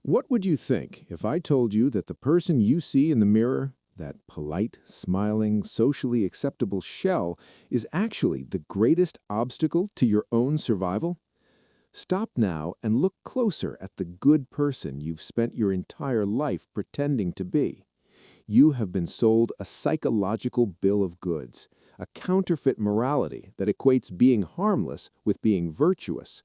What would you think if I told you that the person you see in the mirror, that polite, smiling, socially acceptable shell, is actually the greatest obstacle to your own survival? Stop now and look closer at the good person you've spent your entire life pretending to be. You have been sold a psychological bill of goods, a counterfeit morality that equates being harmless with being virtuous.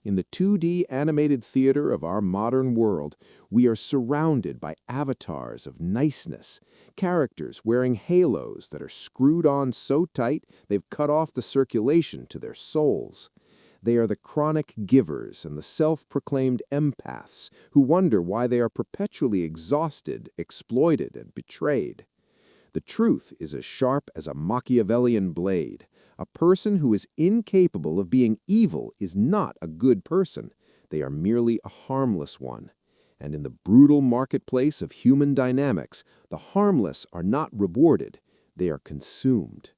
In the 2D animated theater of our modern world, we are surrounded by avatars of niceness, characters wearing halos that are screwed on so tight they've cut off the circulation to their souls. They are the chronic givers and the self-proclaimed empaths who wonder why they are perpetually exhausted, exploited, and betrayed. The truth is as sharp as a Machiavellian blade. A person who is incapable of being evil is not a good person. They are merely a harmless one. And in the brutal marketplace of human dynamics, the harmless are not rewarded. They are consumed.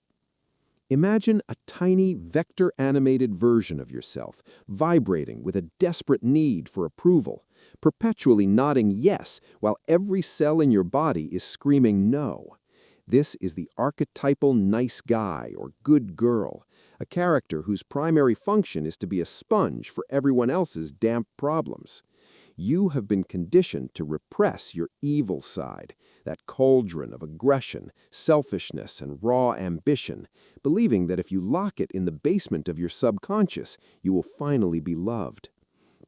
Imagine a tiny vector-animated version of yourself, vibrating with a desperate need for approval, perpetually nodding yes while every cell in your body is screaming no. This is the archetypal nice guy or good girl, a character whose primary function is to be a sponge for everyone else's damp problems. You have been conditioned to repress your evil side, that cauldron of aggression, selfishness, and raw ambition, believing that if you lock it in the basement of your subconscious, you will finally be loved.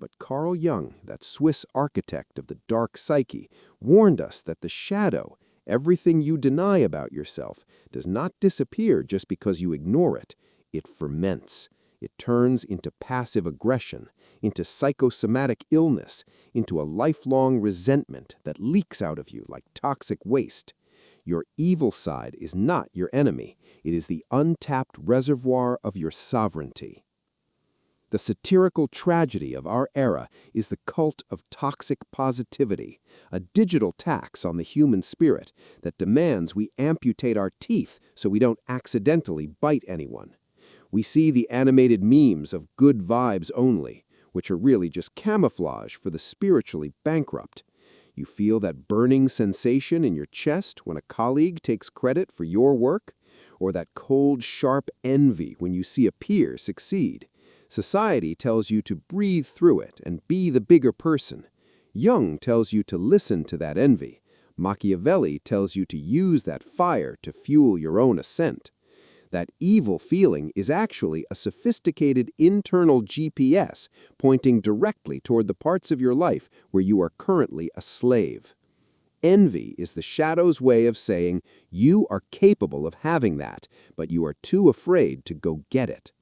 But Carl Jung, that Swiss architect of the dark psyche, warned us that the shadow, everything you deny about yourself, does not disappear just because you ignore it. It ferments. It turns into passive aggression, into psychosomatic illness, into a lifelong resentment that leaks out of you like toxic waste. Your evil side is not your enemy. It is the untapped reservoir of your sovereignty. The satirical tragedy of our era is the cult of toxic positivity, a digital tax on the human spirit that demands we amputate our teeth so we don't accidentally bite anyone. We see the animated memes of good vibes only, which are really just camouflage for the spiritually bankrupt. You feel that burning sensation in your chest when a colleague takes credit for your work, or that cold, sharp envy when you see a peer succeed. Society tells you to breathe through it and be the bigger person. Jung tells you to listen to that envy. Machiavelli tells you to use that fire to fuel your own ascent. That evil feeling is actually a sophisticated internal GPS pointing directly toward the parts of your life where you are currently a slave. Envy is the shadow's way of saying you are capable of having that, but you are too afraid to go get it.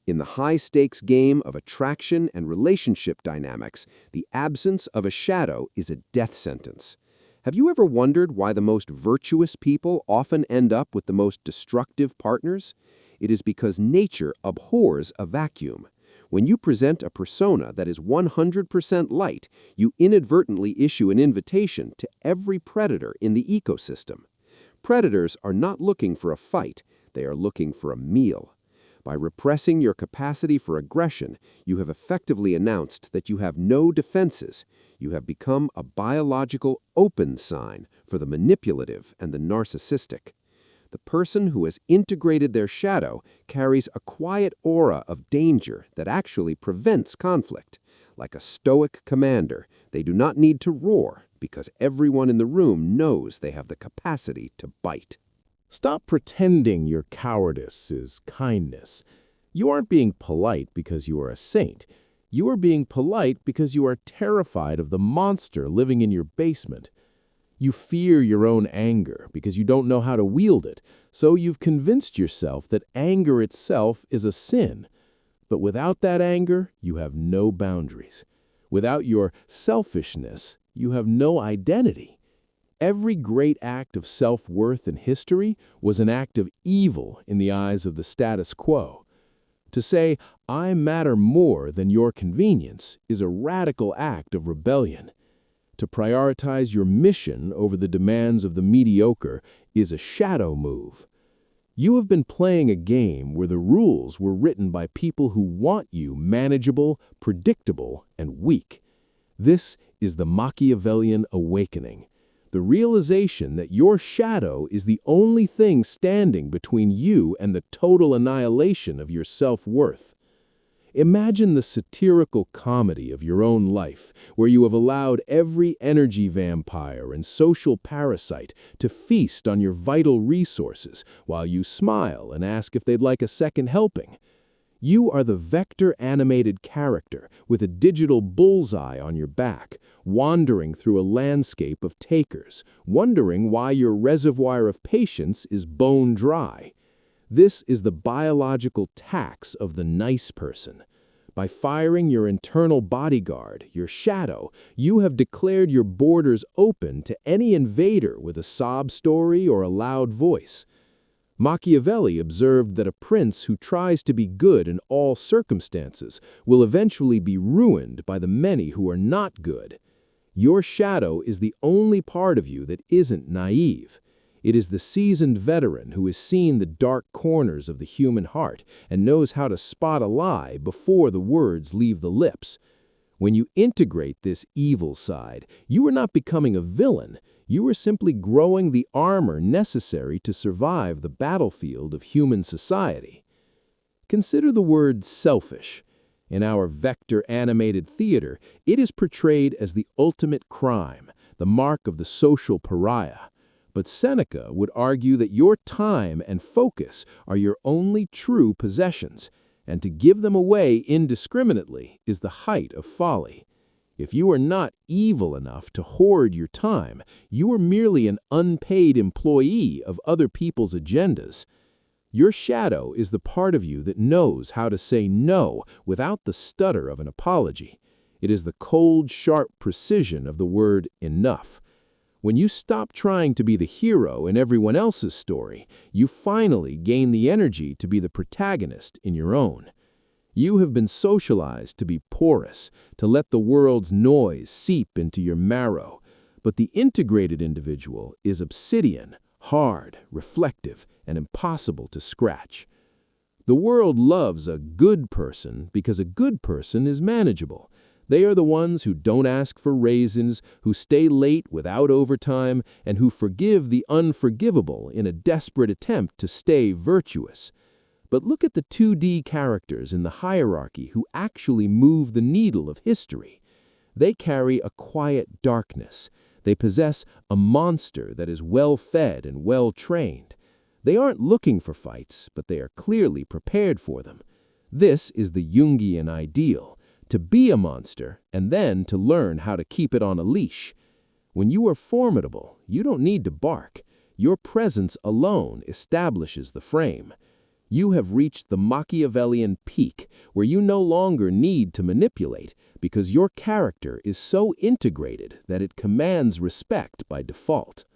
In the high-stakes game of attraction and relationship dynamics, the absence of a shadow is a death sentence. Have you ever wondered why the most virtuous people often end up with the most destructive partners? It is because nature abhors a vacuum. When you present a persona that is 100% light, you inadvertently issue an invitation to every predator in the ecosystem. Predators are not looking for a fight, they are looking for a meal. By repressing your capacity for aggression, you have effectively announced that you have no defenses. You have become a biological open sign for the manipulative and the narcissistic. The person who has integrated their shadow carries a quiet aura of danger that actually prevents conflict. Like a stoic commander, they do not need to roar because everyone in the room knows they have the capacity to bite. Stop pretending your cowardice is kindness. You aren't being polite because you are a saint. You are being polite because you are terrified of the monster living in your basement. You fear your own anger because you don't know how to wield it, so you've convinced yourself that anger itself is a sin. But without that anger, you have no boundaries. Without your selfishness, you have no identity. Every great act of self-worth in history was an act of evil in the eyes of the status quo. To say, I matter more than your convenience, is a radical act of rebellion. To prioritize your mission over the demands of the mediocre is a shadow move. You have been playing a game where the rules were written by people who want you manageable, predictable, and weak. This is the Machiavellian awakening, the realization that your shadow is the only thing standing between you and the total annihilation of your self-worth. Imagine the satirical comedy of your own life, where you have allowed every energy vampire and social parasite to feast on your vital resources while you smile and ask if they'd like a second helping. You are the vector-animated character with a digital bullseye on your back, wandering through a landscape of takers, wondering why your reservoir of patience is bone dry. This is the biological tax of the nice person. By firing your internal bodyguard, your shadow, you have declared your borders open to any invader with a sob story or a loud voice. Machiavelli observed that a prince who tries to be good in all circumstances will eventually be ruined by the many who are not good. Your shadow is the only part of you that isn't naive. It is the seasoned veteran who has seen the dark corners of the human heart and knows how to spot a lie before the words leave the lips. When you integrate this evil side, you are not becoming a villain. You are simply growing the armor necessary to survive the battlefield of human society. Consider the word selfish. In our vector-animated theater, it is portrayed as the ultimate crime, the mark of the social pariah. But Seneca would argue that your time and focus are your only true possessions, and to give them away indiscriminately is the height of folly. If you are not evil enough to hoard your time, you are merely an unpaid employee of other people's agendas. Your shadow is the part of you that knows how to say no without the stutter of an apology. It is the cold, sharp precision of the word enough. When you stop trying to be the hero in everyone else's story, you finally gain the energy to be the protagonist in your own. You have been socialized to be porous, to let the world's noise seep into your marrow. But the integrated individual is obsidian, hard, reflective, and impossible to scratch. The world loves a good person because a good person is manageable. They are the ones who don't ask for raisins, who stay late without overtime, and who forgive the unforgivable in a desperate attempt to stay virtuous. But look at the 2D characters in the hierarchy who actually move the needle of history. They carry a quiet darkness. They possess a monster that is well-fed and well-trained. They aren't looking for fights, but they are clearly prepared for them. This is the Jungian ideal. To be a monster, and then to learn how to keep it on a leash. When you are formidable, you don't need to bark. Your presence alone establishes the frame. You have reached the Machiavellian peak, where you no longer need to manipulate, because your character is so integrated that it commands respect by default.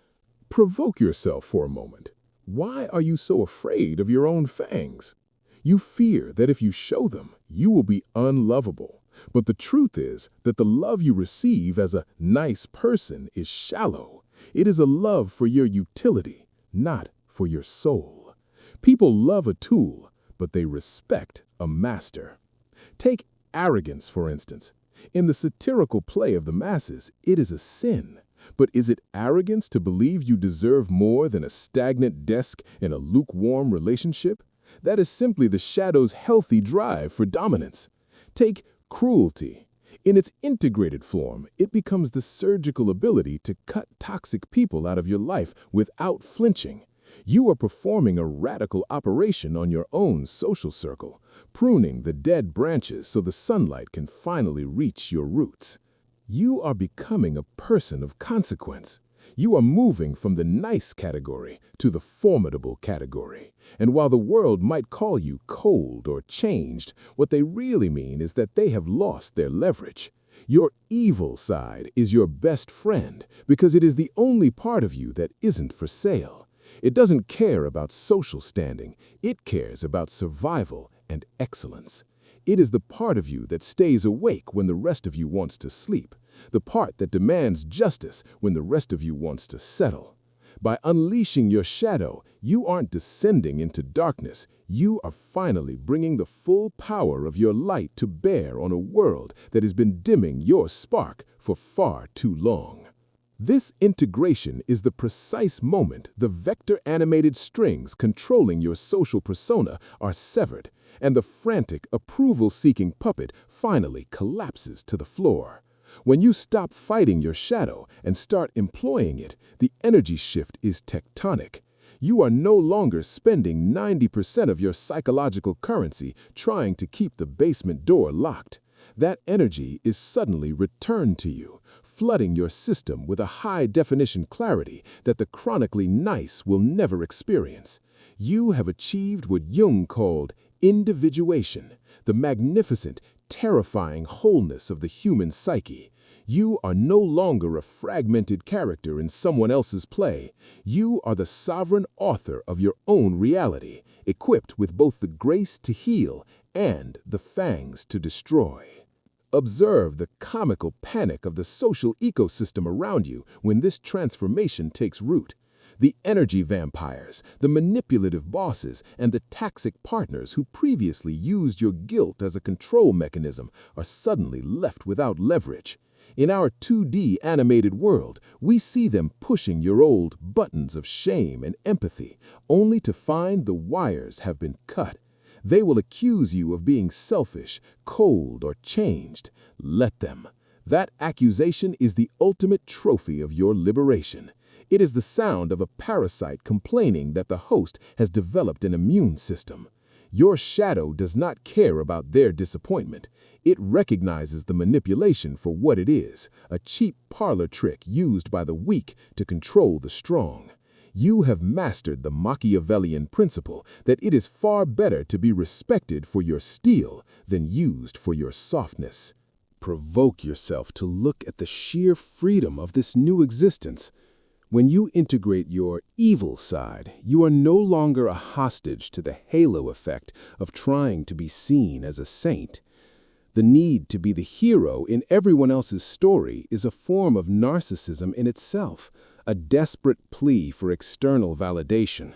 Provoke yourself for a moment. Why are you so afraid of your own fangs? You fear that if you show them, you will be unlovable. But the truth is that the love you receive as a nice person is shallow. It is a love for your utility, not for your soul. People love a tool, but they respect a master. Take arrogance, for instance. In the satirical play of the masses, it is a sin. But is it arrogance to believe you deserve more than a stagnant desk in a lukewarm relationship? That is simply the shadow's healthy drive for dominance. Take cruelty. In its integrated form, it becomes the surgical ability to cut toxic people out of your life without flinching. You are performing a radical operation on your own social circle, pruning the dead branches so the sunlight can finally reach your roots. You are becoming a person of consequence. You are moving from the nice category to the formidable category. And while the world might call you cold or changed, what they really mean is that they have lost their leverage. Your evil side is your best friend because it is the only part of you that isn't for sale. It doesn't care about social standing. It cares about survival and excellence. It is the part of you that stays awake when the rest of you wants to sleep, the part that demands justice when the rest of you wants to settle. By unleashing your shadow, you aren't descending into darkness. You are finally bringing the full power of your light to bear on a world that has been dimming your spark for far too long. This integration is the precise moment the vector-animated strings controlling your social persona are severed, and the frantic, approval-seeking puppet finally collapses to the floor. When you stop fighting your shadow and start employing it, the energy shift is tectonic. You are no longer spending 90% of your psychological currency trying to keep the basement door locked. That energy is suddenly returned to you, flooding your system with a high-definition clarity that the chronically nice will never experience. You have achieved what Jung called individuation, the magnificent, terrifying wholeness of the human psyche. You are no longer a fragmented character in someone else's play. You are the sovereign author of your own reality, equipped with both the grace to heal and the fangs to destroy. Observe the comical panic of the social ecosystem around you when this transformation takes root. The energy vampires, the manipulative bosses, and the toxic partners who previously used your guilt as a control mechanism are suddenly left without leverage. In our 2D animated world, we see them pushing your old buttons of shame and empathy, only to find the wires have been cut. They will accuse you of being selfish, cold, or changed. Let them. That accusation is the ultimate trophy of your liberation. It is the sound of a parasite complaining that the host has developed an immune system. Your shadow does not care about their disappointment. It recognizes the manipulation for what it is, a cheap parlor trick used by the weak to control the strong. You have mastered the Machiavellian principle that it is far better to be respected for your steel than used for your softness. Provoke yourself to look at the sheer freedom of this new existence. When you integrate your evil side, you are no longer a hostage to the halo effect of trying to be seen as a saint. The need to be the hero in everyone else's story is a form of narcissism in itself, a desperate plea for external validation.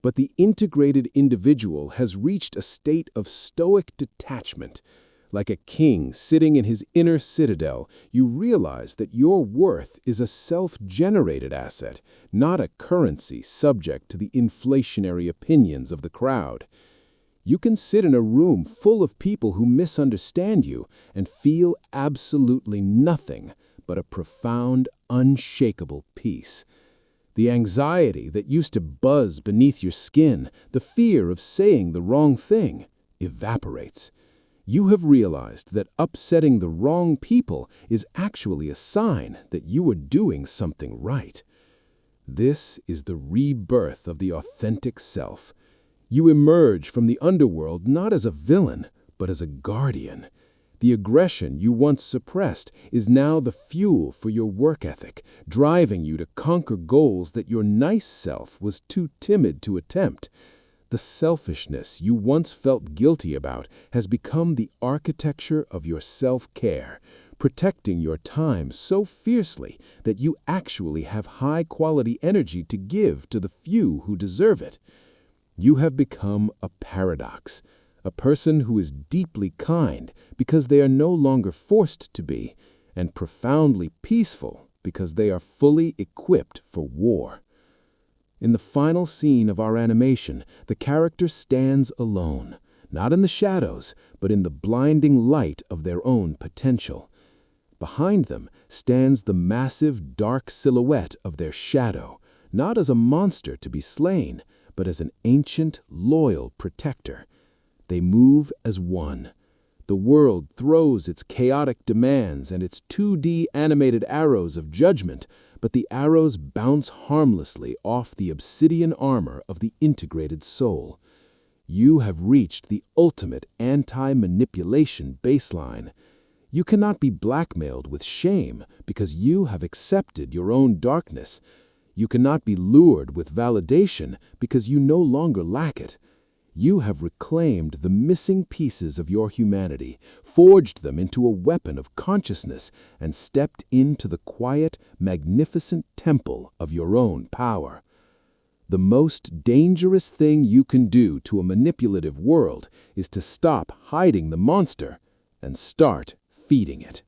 But the integrated individual has reached a state of stoic detachment. Like a king sitting in his inner citadel, you realize that your worth is a self-generated asset, not a currency subject to the inflationary opinions of the crowd. You can sit in a room full of people who misunderstand you and feel absolutely nothing but a profound, unshakable peace. The anxiety that used to buzz beneath your skin, the fear of saying the wrong thing, evaporates. You have realized that upsetting the wrong people is actually a sign that you are doing something right. This is the rebirth of the authentic self. You emerge from the underworld not as a villain, but as a guardian. The aggression you once suppressed is now the fuel for your work ethic, driving you to conquer goals that your nice self was too timid to attempt. The selfishness you once felt guilty about has become the architecture of your self-care, protecting your time so fiercely that you actually have high-quality energy to give to the few who deserve it. You have become a paradox, a person who is deeply kind because they are no longer forced to be, and profoundly peaceful because they are fully equipped for war. In the final scene of our animation, the character stands alone, not in the shadows, but in the blinding light of their own potential. Behind them stands the massive, dark silhouette of their shadow, not as a monster to be slain, but as an ancient, loyal protector. They move as one. The world throws its chaotic demands and its 2D animated arrows of judgment, but the arrows bounce harmlessly off the obsidian armor of the integrated soul. You have reached the ultimate anti-manipulation baseline. You cannot be blackmailed with shame because you have accepted your own darkness. You cannot be lured with validation because you no longer lack it. You have reclaimed the missing pieces of your humanity, forged them into a weapon of consciousness, and stepped into the quiet, magnificent temple of your own power. The most dangerous thing you can do to a manipulative world is to stop hiding the monster and start feeding it.